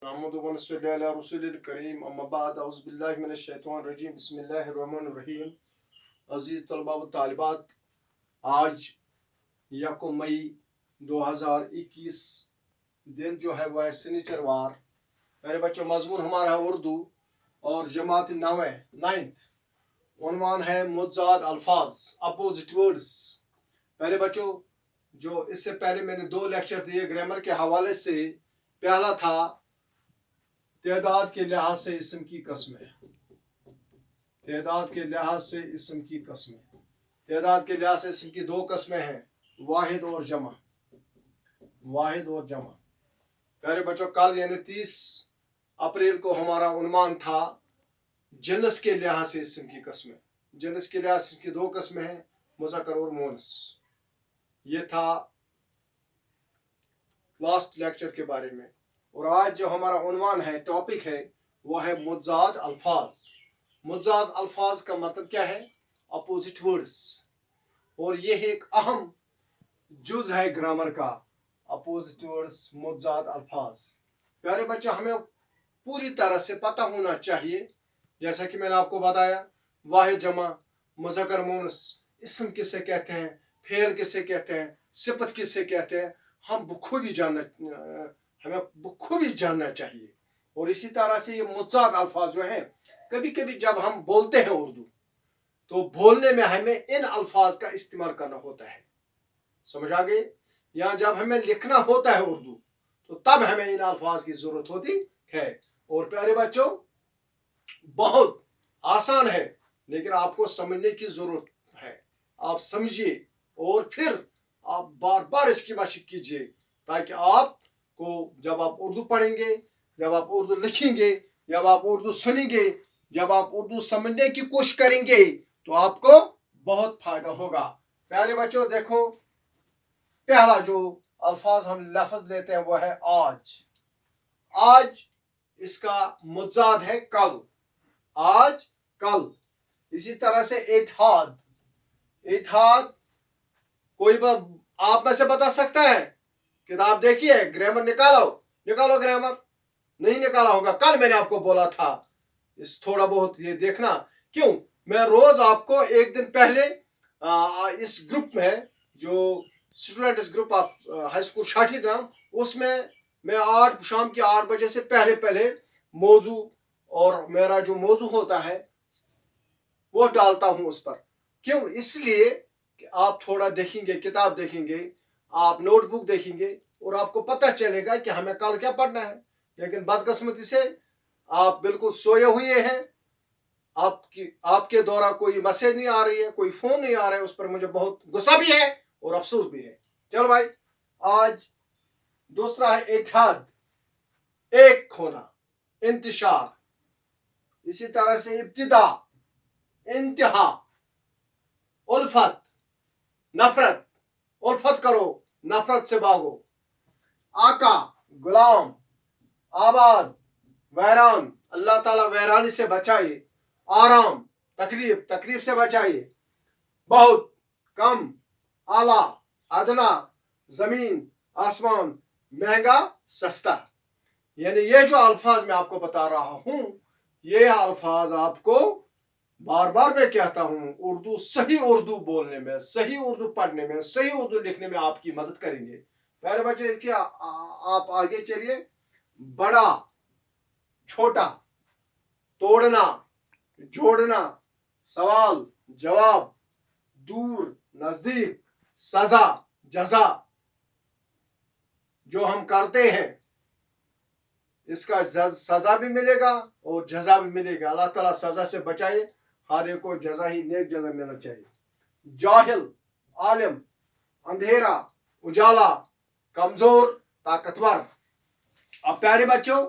محمد صلی اللہ رسول الکریم اما بعد اعوذ باللہ من الشیطان الرجیم بسم اللہ الرحمن الرحیم. عزیز طلباء و طالبات، آج 1 مئی 2021 دن جو ہے وہ ہے سنیچر وار. میرے بچوں، مضمون ہمارا ہے اردو اور جماعت 9th. عنوان ہے متضاد الفاظ، اپوزٹ ورڈز. میرے بچوں، جو اس سے پہلے میں نے 2 لیکچر دیے گرامر کے حوالے سے. پہلا تھا تعداد کے لحاظ سے اسم کی قسمیں. تعداد کے لحاظ سے اسم کی قسمیں. تعداد کے لحاظ سے اسم کی 2 قسمیں ہیں، واحد اور جمع. واحد اور جمع. پیارے بچوں، کل یعنی 30 اپریل کو ہمارا عنوان تھا جنس کے لحاظ سے اسم کی قسمیں. جنس کے لحاظ سے اسم کی 2 قسمیں ہیں، مذکر اور مؤنث. یہ تھا لاسٹ لیکچر کے بارے میں. اور آج جو ہمارا عنوان ہے، ٹاپک ہے، وہ ہے متضاد الفاظ. متضاد الفاظ کا مطلب کیا ہے؟ Opposite words. اور یہ ایک اہم جز ہے گرامر کا، اپوزٹ ورڈز، متضاد الفاظ. پیارے بچہ، ہمیں پوری طرح سے پتہ ہونا چاہیے، جیسا کہ میں نے آپ کو بتایا، واحد جمع، مذکر مؤنث، اسم کسے کہتے ہیں، فعل کسے کہتے ہیں، صفت کسے کہتے ہیں، ہمیں بخوبی جاننا چاہیے. اور اسی طرح سے یہ متضاد الفاظ جو ہیں، کبھی کبھی جب ہم بولتے ہیں اردو تو بولنے میں ہمیں ان الفاظ کا استعمال کرنا ہوتا ہے. سمجھ آ گئی؟ یا جب ہمیں لکھنا ہوتا ہے اردو تو تب ہمیں ان الفاظ کی ضرورت ہوتی ہے. اور پیارے بچوں، بہت آسان ہے، لیکن آپ کو سمجھنے کی ضرورت ہے. آپ سمجھیے اور پھر آپ بار بار اس کی مشق کیجیے، تاکہ آپ کو جب آپ اردو پڑھیں گے، جب آپ اردو لکھیں گے، جب آپ اردو سنیں گے، جب آپ اردو سمجھنے کی کوشش کریں گے تو آپ کو بہت فائدہ ہوگا. پیارے بچوں، دیکھو، پہلا جو الفاظ ہم لفظ لیتے ہیں وہ ہے آج. آج اس کا متضاد ہے کل. آج، کل. اسی طرح سے اتحاد. اتحاد کوئی آپ میں سے بتا سکتا ہے؟ کتاب دیکھیے، گرامر نکالو گرامر. نہیں نکالا ہوگا. کل میں نے آپ کو بولا تھا اس تھوڑا بہت یہ دیکھنا. کیوں؟ میں روز آپ کو ایک دن پہلے اس گروپ میں، جو students group of high school شاٹھی گام، اس میں شام کے 8 بجے سے پہلے موضوع اور میرا جو موضوع ہوتا ہے وہ ڈالتا ہوں اس پر. کیوں؟ اس لیے کہ آپ تھوڑا دیکھیں گے، کتاب دیکھیں گے، آپ نوٹ بک دیکھیں گے، اور آپ کو پتہ چلے گا کہ ہمیں کل کیا پڑھنا ہے. لیکن بدقسمتی سے آپ بالکل سوئے ہوئے ہیں. آپ کے دورہ کوئی میسج نہیں آ رہی ہے، کوئی فون نہیں آ رہا ہے. اس پر مجھے بہت غصہ بھی ہے اور افسوس بھی ہے. چلو بھائی، آج دوسرا ہے اتحاد، ایک ہونا، انتشار. اسی طرح سے ابتدا، انتہا، الفت، نفرت. الفت کرو، نفرت سے بھاگو. آقا، غلام. آباد، ویران. اللہ تعالیٰ ویرانی سے بچائے. آرام، تکلیف سے بچائیے. بہت، کم، اعلیٰ، ادنا، زمین، آسمان، مہنگا، سستا. یعنی یہ جو الفاظ میں آپ کو بتا رہا ہوں، یہ الفاظ آپ کو بار بار میں کہتا ہوں، صحیح اردو بولنے میں، صحیح اردو پڑھنے میں، صحیح اردو لکھنے میں آپ کی مدد کریں گے. پیارے بچے، اس کے آپ آگے چلیے. بڑا، چھوٹا، توڑنا، جوڑنا، سوال، جواب، دور، نزدیک، سزا، جزا. جو ہم کرتے ہیں اس کا سزا بھی ملے گا اور جزا بھی ملے گا. اللہ تعالیٰ سزا سے بچائے، ہر ایک کو جزا ہی، نیک جزا ملنا چاہیے. جاہل، عالم، اندھیرا، اجالا، کمزور، طاقتور. اب پیارے بچوں،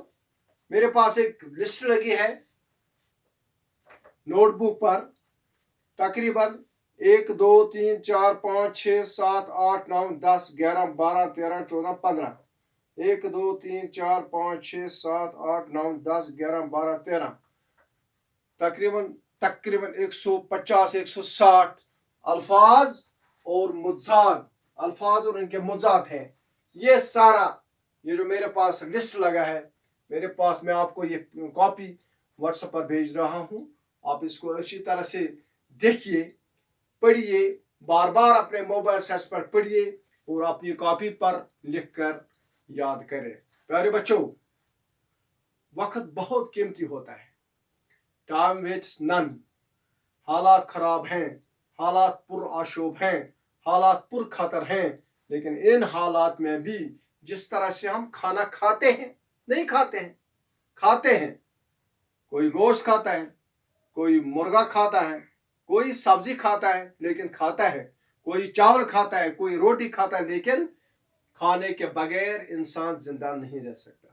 میرے پاس ایک لسٹ لگی ہے نوٹ بک پر. تقریباً 1 2 3 4 5 6 7 8 9 10 11 12 13 14 15. 1 2 3 4 5 6 7 8 9 10 11 12 13. تقریباً 150 160 الفاظ اور متضاد الفاظ اور ان کے متضاد ہیں. یہ سارا، یہ جو میرے پاس لسٹ لگا ہے، میرے پاس میں آپ کو یہ کاپی واٹسپ پر بھیج رہا ہوں. آپ اس کو اسی طرح سے دیکھیے, پڑھیے, بار بار اپنے موبائل سیٹس پر پڑھیے اور اپنی کاپی پر لکھ کر یاد کریں. پیارے بچوں, وقت بہت قیمتی ہوتا ہے. ٹائم ویٹس نن. حالات خراب ہیں, حالات پر آشوب ہیں, حالات پر خطر ہیں, لیکن ان حالات میں بھی جس طرح سے ہم کھانا کھاتے ہیں, نہیں کھاتے ہیں, کھاتے ہیں. کوئی گوشت کھاتا ہے, کوئی مرغا کھاتا ہے, کوئی سبزی کھاتا ہے لیکن کھاتا ہے, کوئی چاول کھاتا ہے, کوئی روٹی کھاتا ہے, لیکن کھانے کے بغیر انسان زندہ نہیں رہ سکتا.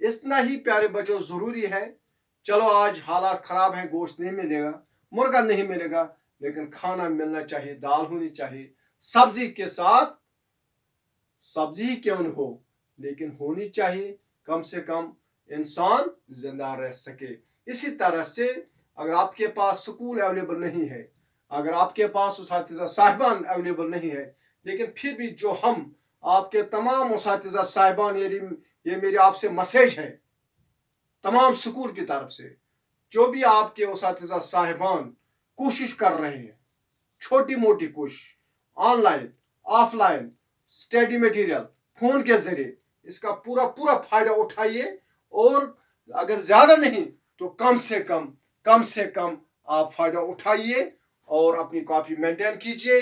اتنا ہی پیارے بچوں ضروری ہے. چلو آج حالات خراب ہیں, گوشت نہیں ملے گا, مرغا نہیں ملے گا, لیکن کھانا ملنا چاہیے, دال ہونی چاہیے, سبزی کے ساتھ, سبزی ہی کیوں نہ ہو لیکن ہونی چاہیے, کم سے کم انسان زندہ رہ سکے. اسی طرح سے اگر آپ کے پاس سکول اویلیبل نہیں ہے, اگر آپ کے پاس اساتذہ صاحبان اویلیبل نہیں ہے, لیکن پھر بھی جو ہم آپ کے تمام اساتذہ صاحبان, یہ میری آپ سے میسیج ہے تمام سکول کی طرف سے, جو بھی آپ کے اساتذہ صاحبان کوشش کر رہے ہیں, چھوٹی موٹی کوشش, on line, of line, study material, phone کے ذریعے, اس کا پورا فائدہ اٹھائیے. اور اگر زیادہ نہیں تو کم سے کم آپ فائدہ اٹھائیے اور اپنی کاپی مینٹین کیجیے.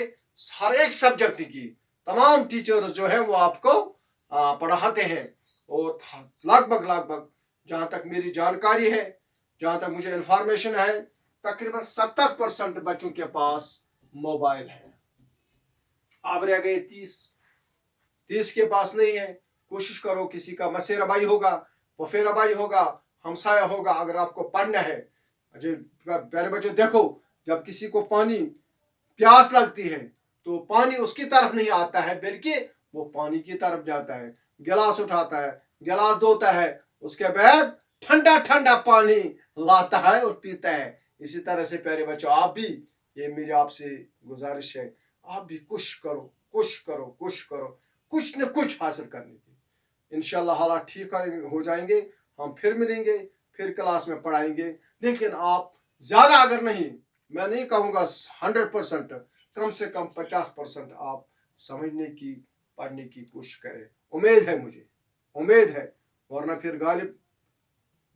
ہر ایک سبجیکٹ کی تمام ٹیچرز جو ہیں وہ آپ کو پڑھاتے ہیں, اور لگ بھگ جہاں تک میری جانکاری ہے, جہاں تک مجھے انفارمیشن ہے, تقریباً 70% بچوں کے پاس موبائل ہے. آپ رہ گئے 30 کے پاس نہیں ہے. کوشش کرو, کسی کا مسیرہ بھائی ہوگا, پفیرا بھائی ہوگا, ہمسایہ ہوگا, اگر آپ کو پڑھنا ہے. پیارے بچوں دیکھو, جب کسی کو پانی پیاس لگتی ہے تو پانی اس کی طرف نہیں آتا ہے, بلکہ وہ پانی کی طرف جاتا ہے, گلاس اٹھاتا ہے, گلاس دھوتا ہے, اس کے بعد ٹھنڈا پانی لاتا ہے اور پیتا ہے. اسی طرح سے پیارے بچوں, آپ بھی, یہ میری آپ سے گزارش ہے, آپ بھی کوشش کرو, کچھ نہ کچھ حاصل کرنے کی. انشاءاللہ حالات ٹھیک ہو جائیں گے. ہم پھر ملیں گے, پھر کلاس میں پڑھائیں گے. لیکن آپ زیادہ اگر نہیں, میں نہیں کہوں گا 100%, کم سے کم 50% آپ سمجھنے کی, پڑھنے کی کوشش کریں. امید ہے, مجھے امید ہے, ورنہ پھر غالب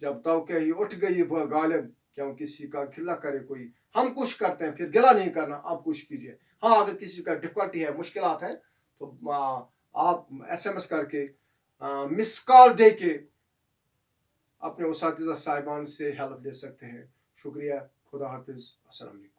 جب توقع ہی اٹھ گئی غالب, کیوں کسی کا گلہ کرے کوئی. ہم کچھ کرتے ہیں, پھر گلہ نہیں کرنا, آپ کچھ کیجیے. ہاں, اگر کسی کا ڈفیکلٹی ہے, مشکلات ہے, تو آپ SMS کر کے, مس کال دے کے اپنے اساتذہ صاحبان سے ہیلپ لے سکتے ہیں. شکریہ, خدا حافظ, السلام علیکم.